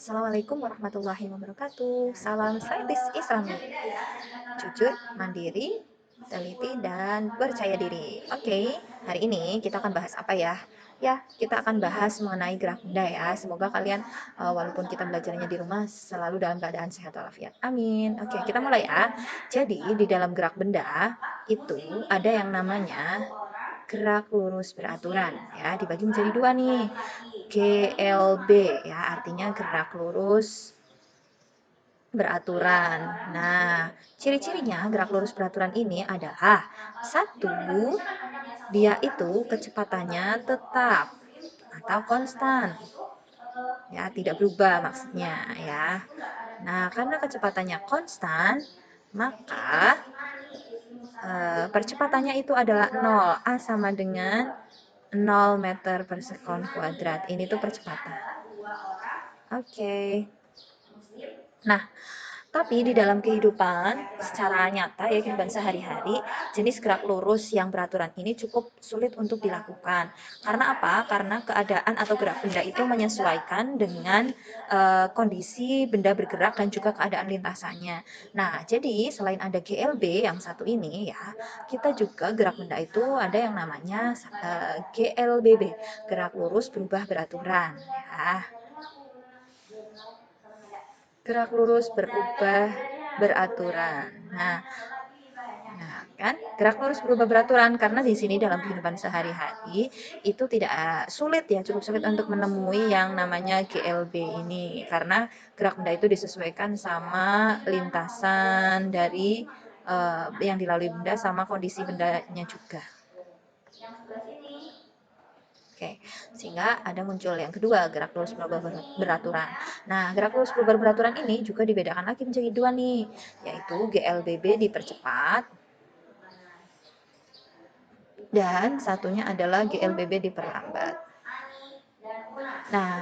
Assalamualaikum warahmatullahi wabarakatuh. Salam saintis Islami. Jujur, mandiri, teliti, dan percaya diri. Oke, hari ini kita akan bahas apa ya? Ya, kita akan bahas mengenai gerak benda ya. Semoga kalian, walaupun kita belajarnya di rumah, selalu dalam keadaan sehat walafiat. Amin. Oke, kita mulai ya. Jadi, di dalam gerak benda, itu ada yang namanya gerak lurus beraturan ya, dibagi menjadi dua nih. GLB ya, artinya gerak lurus beraturan. Nah, ciri-cirinya gerak lurus beraturan ini adalah satu, dia itu kecepatannya tetap atau konstan. Ya, tidak berubah maksudnya ya. Nah, karena kecepatannya konstan, maka percepatannya itu adalah 0. A sama dengan 0 meter per sekon kuadrat. Ini tuh percepatan. Oke. Nah, tapi di dalam kehidupan secara nyata ya, kehidupan sehari-hari, jenis gerak lurus yang beraturan ini cukup sulit untuk dilakukan. Karena apa? Karena keadaan atau gerak benda itu menyesuaikan dengan kondisi benda bergerak dan juga keadaan lintasannya. Nah, jadi selain ada GLB yang satu ini ya, kita juga gerak benda itu ada yang namanya GLBB, gerak lurus berubah beraturan ya. Gerak lurus berubah beraturan. Nah, kan gerak lurus berubah beraturan karena di sini dalam kehidupan sehari-hari itu tidak sulit ya, cukup sulit untuk menemui yang namanya GLB ini karena gerak benda itu disesuaikan sama lintasan dari yang dilalui benda sama kondisi bendanya juga. Oke, sehingga ada muncul yang kedua, gerak lurus berubah beraturan. Nah, gerak lurus berubah beraturan ini juga dibedakan lagi menjadi dua nih, yaitu GLBB dipercepat dan satunya adalah GLBB diperlambat. Nah,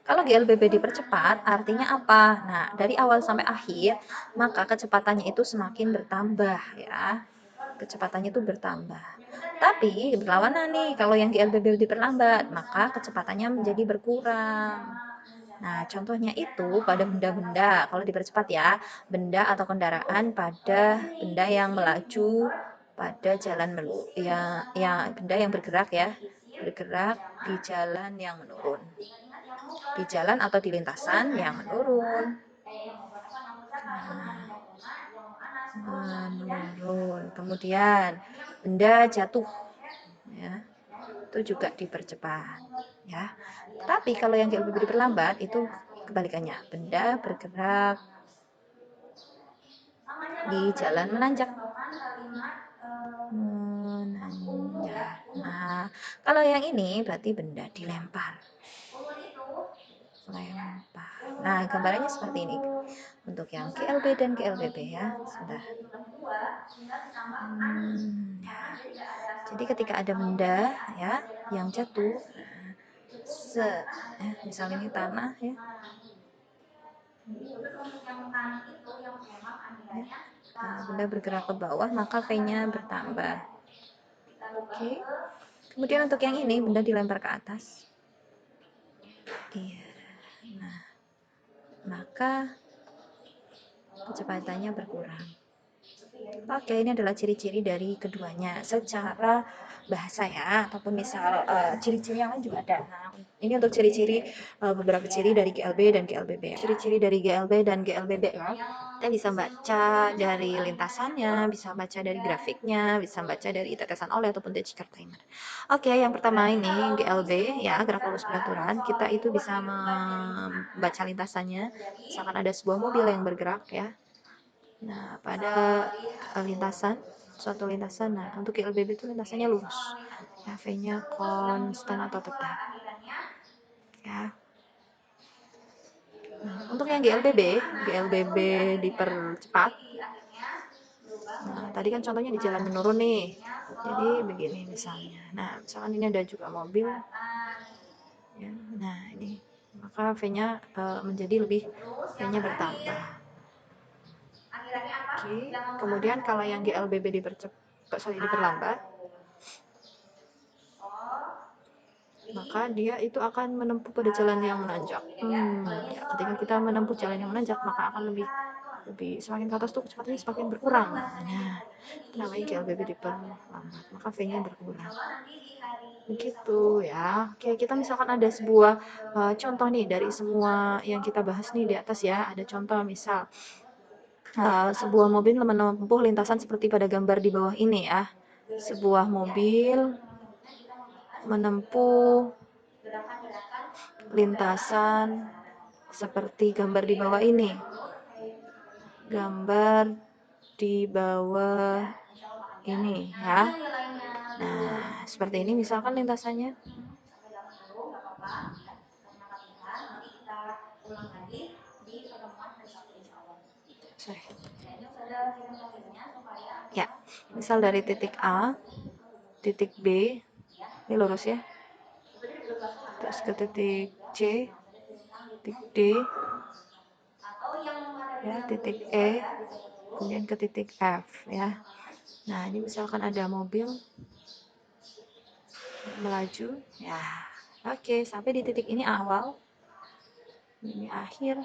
kalau GLBB dipercepat artinya apa? Nah, dari awal sampai akhir, maka kecepatannya itu semakin bertambah ya. Kecepatannya itu bertambah. Tapi berlawanan nih, kalau yang GLBB diperlambat, maka kecepatannya menjadi berkurang. Nah, contohnya itu pada benda-benda, kalau dipercepat ya, benda atau kendaraan pada benda yang melaju pada jalan benda yang bergerak ya, bergerak di jalan yang menurun. Di jalan atau di lintasan yang menurun. Menurun. Kemudian benda jatuh ya, itu juga dipercepat ya. Tapi kalau yang lebih diperlambat itu kebalikannya, benda bergerak di jalan menanjak. Nah, kalau yang ini berarti benda dilempar. Nah, gambarannya seperti ini untuk yang GLB dan GLBB ya. Sudah. Ya. Jadi ketika ada benda ya yang jatuh, misalnya ini tanah ya, benda bergerak ke bawah maka V-nya bertambah. Oke. Kemudian untuk yang ini benda dilempar ke atas. Iya. Nah, maka kecepatannya berkurang. Oke, ini adalah ciri-ciri dari keduanya secara bahasa ya, ataupun misal ciri-ciri yang lain juga ada. Nah, ini untuk ciri-ciri beberapa ciri dari GLB dan GLBB. Ciri-ciri dari GLB dan GLBB ya, kita bisa baca dari lintasannya, bisa baca dari grafiknya, bisa baca dari tetesan oleh ataupun dashcard timer. Oke, yang pertama ini GLB ya, gerak lurus beraturan. Kita itu bisa membaca lintasannya, misalkan ada sebuah mobil yang bergerak ya. Nah, pada lintasan, suatu lintasan, nah untuk GLBB itu lintasannya lurus. Ya, V-nya konstan atau tetap. Ya. Nah, untuk yang GLBB dipercepat. Nah, tadi kan contohnya di jalan menurun nih. Jadi begini misalnya. Nah, misalkan ini ada juga mobil. Ya, nah ini. Maka V-nya menjadi V-nya bertambah. Oke, kemudian kalau yang GLBB diperlambat, maka dia itu akan menempuh pada jalan yang menanjak. Ya, ketika kita menempuh jalan yang menanjak, maka akan lebih lebih semakin ke atas tuh kecepatannya semakin berkurang. Nah, itu namanya GLBB diperlambat, maka V-nya berkurang. Begitu ya. Oke, kita misalkan ada sebuah contoh nih dari semua yang kita bahas nih di atas ya. Ada contoh misal sebuah mobil menempuh lintasan seperti pada gambar di bawah ini ya. Sebuah mobil menempuh lintasan seperti gambar di bawah ini. Gambar di bawah ini ya. Nah, seperti ini misalkan lintasannya. Sorry. Ya, misal dari titik A, titik B, ini lurus ya. Terus ke titik C, titik D, ya, titik E, kemudian ke titik F ya. Nah, ini misalkan ada mobil melaju, ya. Oke, sampai di titik ini awal, ini akhir.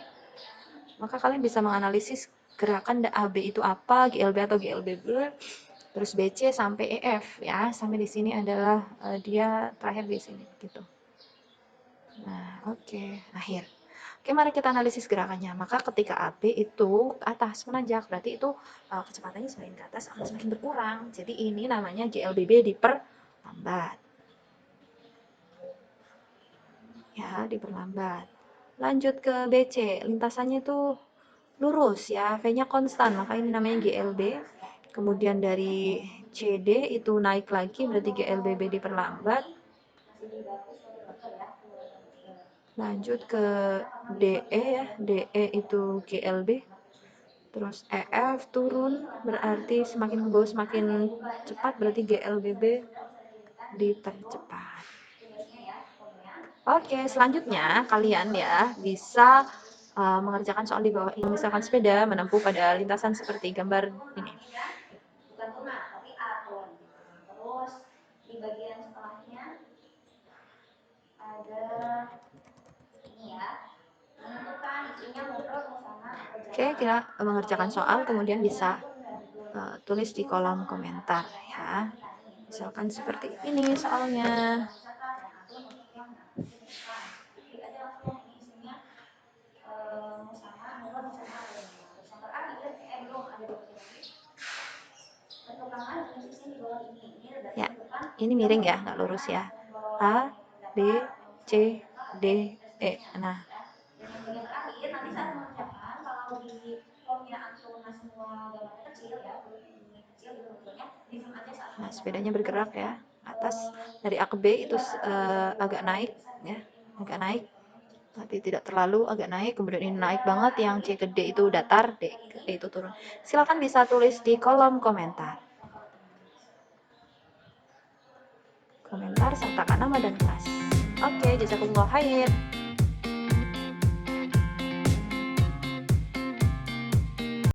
Maka kalian bisa menganalisis gerakan AB itu apa, GLB atau GLBB, terus BC sampai EF ya. Sampai di sini adalah dia terakhir di sini gitu. Nah, oke, akhir. Oke, mari kita analisis gerakannya. Maka ketika AB itu ke atas menanjak, berarti itu kecepatannya semakin ke atas akan semakin berkurang. Jadi ini namanya GLBB diperlambat. Ya, diperlambat. Lanjut ke BC, lintasannya itu lurus ya, V-nya konstan, maka ini namanya GLB. Kemudian dari CD itu naik lagi, berarti GLBB diperlambat. Lanjut ke DE ya, DE itu GLB. Terus EF turun, berarti semakin ke bawah semakin cepat, berarti GLBB dipercepat. Oke, selanjutnya kalian ya bisa mengerjakan soal di bawah ini. Misalkan sepeda menempuh pada lintasan seperti gambar ini. Terus di bagian setelahnya ada ini ya, menentukan isinya ngobrol bersama. Oke, kita mengerjakan soal kemudian bisa tulis di kolom komentar ya. Misalkan seperti ini soalnya. Ya, ini miring ya, nggak lurus ya. A, B, C, D, E. Nah, nah, sepedanya bergerak ya. Atas dari A ke B itu agak naik ya, agak naik. Tapi tidak terlalu agak naik, kemudian ini naik banget, yang C ke D itu datar, D ke E itu turun. Silakan bisa tulis di kolom komentar. Komentar sertakan nama dan kelas. Oke, jazakumullah khair.